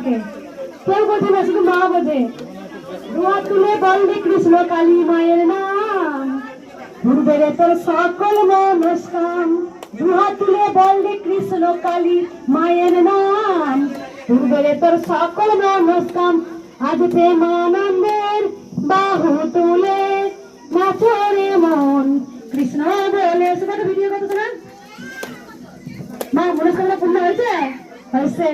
মাকে, কেউ বোঝে না, শুধু মা বোঝে। দুহাত তুলে বললি কৃষ্ণ কালী মায়ের নাম, পূর্বের তোর সকল মনস্কাম। দুহাত তুলে বললি কৃষ্ণ কালী মায়ের নাম, পূর্বের তোর সকল মনস্কাম। আজ প্রেমানন্দের বাহু তুলে নাচরে মন কৃষ্ণ বলে। সেটা ভিডিও করতে শোনা মা, মনস্কামনা পূর্ণ হয়েছে? হয়েছে।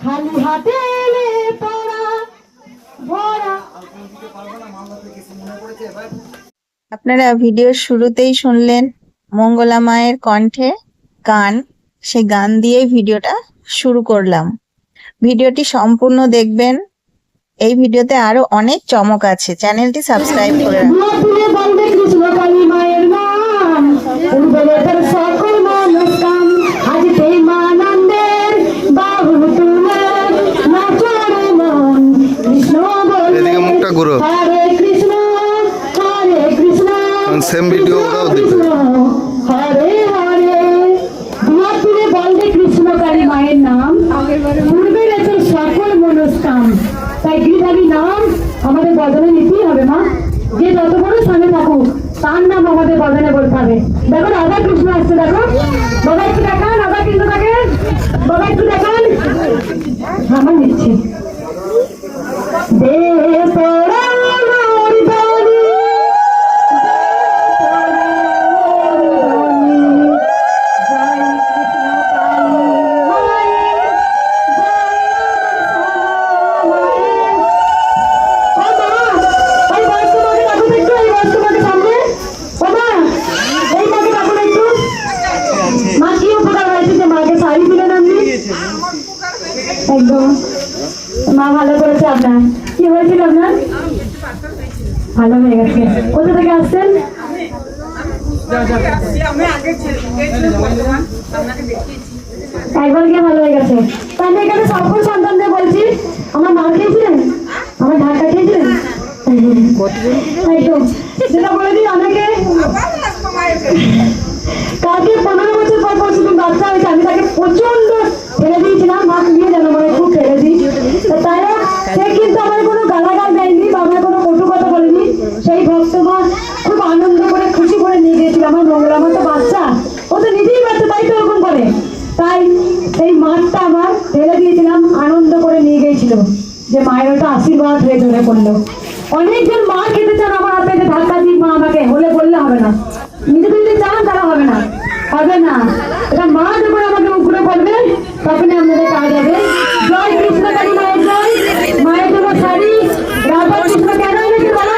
খালি হাতে এলে তোরা ভরা। আপনারা ভিডিওর শুরুতেই শুনলেন মঙ্গলা মায়ের কণ্ঠে গান। সেই গান দিয়েই ভিডিওটা শুরু করলাম। ভিডিওটি সম্পূর্ণ দেখবেন। এই ভিডিওতে আরো অনেক চমক আছে। চ্যানেলটি সাবস্ক্রাইব করে রাখুন। এদিকে মুখটা ঘুরো, সেম ভিডিও ওরাও দিবে। হরে হরে দুহাত তুলে বলবে কৃষ্ণকালী মায়ের নাম, পূর্বের আছে সকল মনস্কাম। তাই গিরিধারী নাম আমাদের বদলে নিতেই হবে মা। যে যত বড় স্থানে থাকুক তার নাম আমাদের বদলে বলতে হবে। দেখো রাধা কৃষ্ণ আসছে, দেখো বাবা একটু দেখান, রাধা কৃষ্ণ থাকে বাবা একটু দেখান। আমার নিচ্ছি একদম। মা ভালো করেছে। আপনার কি হয়েছিল? আপনার ভালো হয়ে গেছে। কোথা থেকে আসছেন? একবার গিয়ে ভালো হয়ে গেছে। তাই এখানে সকল সন্তানদের বলছি, আমার মা খেয়েছিলেন, আমার ঢাকা খেয়েছিলেন একদম। যেটা বলে দিই, অনেকে কালকে 15 বছর পর শুধু বাচ্চা হয়েছে, আমি তাকে প্রচন্ড ফেলে দিয়েছিলাম। মা নিয়ে যেন মানে খুব ফেলে দিই। তাই সে কিন্তু আমার কোনো গালাগাল দেয়নি বা আমার কোনো কটু কথা বলেনি। সেই ভক্ত মা খুব আনন্দ করে খুশি করে নিয়ে গিয়েছিল। আমার মঙ্গলা মা তো বাচ্চা, ও তো নিজেই বাচ্চা, তাই তো ওরকম করে। তাই এই মাঠটা আমার ফেলে দিয়েছিলাম, আনন্দ করে নিয়ে গিয়েছিল যে মায়ের ওটা আশীর্বাদ হয়ে ধরে পড়লো। অনেকজন মা খেতে চান আমার হাতে, যে ধাক্কা দিই মা আমাকে, হলে বললে হবে না। নিজে যদি চান তারা হবে না, হবে না। এটা মা যখন আমাকে উপরে পড়বে তখনই আপনাদের কাজ হবে। জয় কৃষ্ণ কালী মায়ের জয়। মায়ের জন্য শাড়ি। রাধা কৃষ্ণ কেন এনেছে বলা?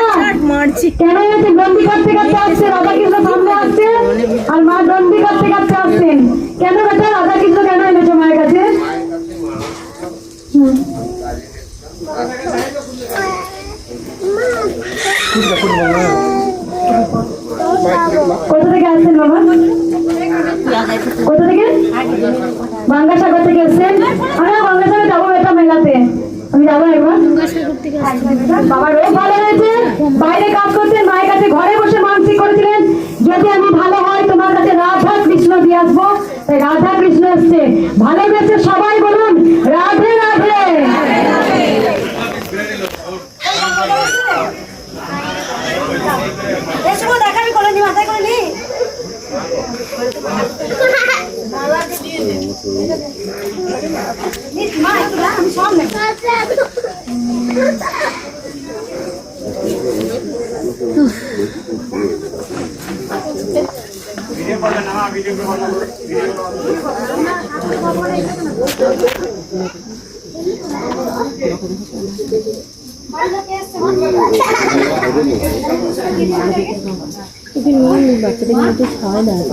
কেন এনেছে? দণ্ডি কাটতে কাটতে আসছে, রাধা কৃষ্ণ সামনে আসছে আর মা দণ্ডি কাটতে কাটতে আসছেন। কেন বেটা রাধা কৃষ্ণ কেন এনেছো মায়ের কাছে? কোথা থেকে আসছেন বাবা? কোথা থেকে? গঙ্গাসাগর থেকে এসছেন? আমরা গঙ্গাসাগর যাবো এটা মেলাতে, আমি যাবো একবার। বাবা রোগ ভালো হয়েছে, বাইরে কাজ করতেন, মায়ের কাছে ঘরে বসে মানসিক করেছিলেন যদি আমি ভালো হয় তোমার কাছে রাধা কৃষ্ণ দিয়ে আসবো। তাই রাধা কৃষ্ণ এসছে, ভালোবেসে সবাই বলুন রাধে রাধে। দেখাবি করে নি, মাথায় করে নি। আমি সব বাচ্চাদের মধ্যে খাওয়া দাওয়া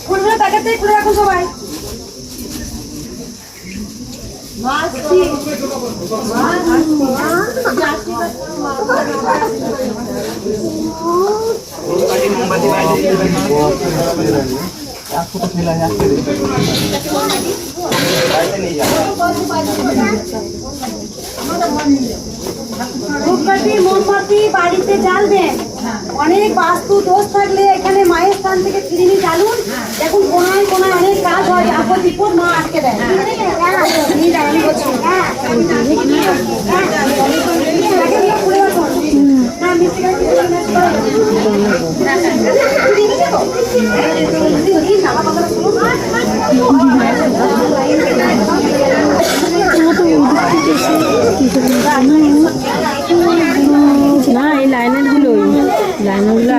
ফুলগুলো প্যাকেটে খুলে রাখুন সবাই। ধূপকাঠি মোমবাতি বাড়িতে জ্বালবেন। অনেক বাস্তু দোষ থাকলে এখানে মায়ের স্থান থেকে ফিরিনি জ্বালুন। দেখুন কোনায় কোনায় অনেক কাজ হয়, আপদ বিপদ মা আটকে দেয়। না এই লাইনারগুলোই লাইনারগুলো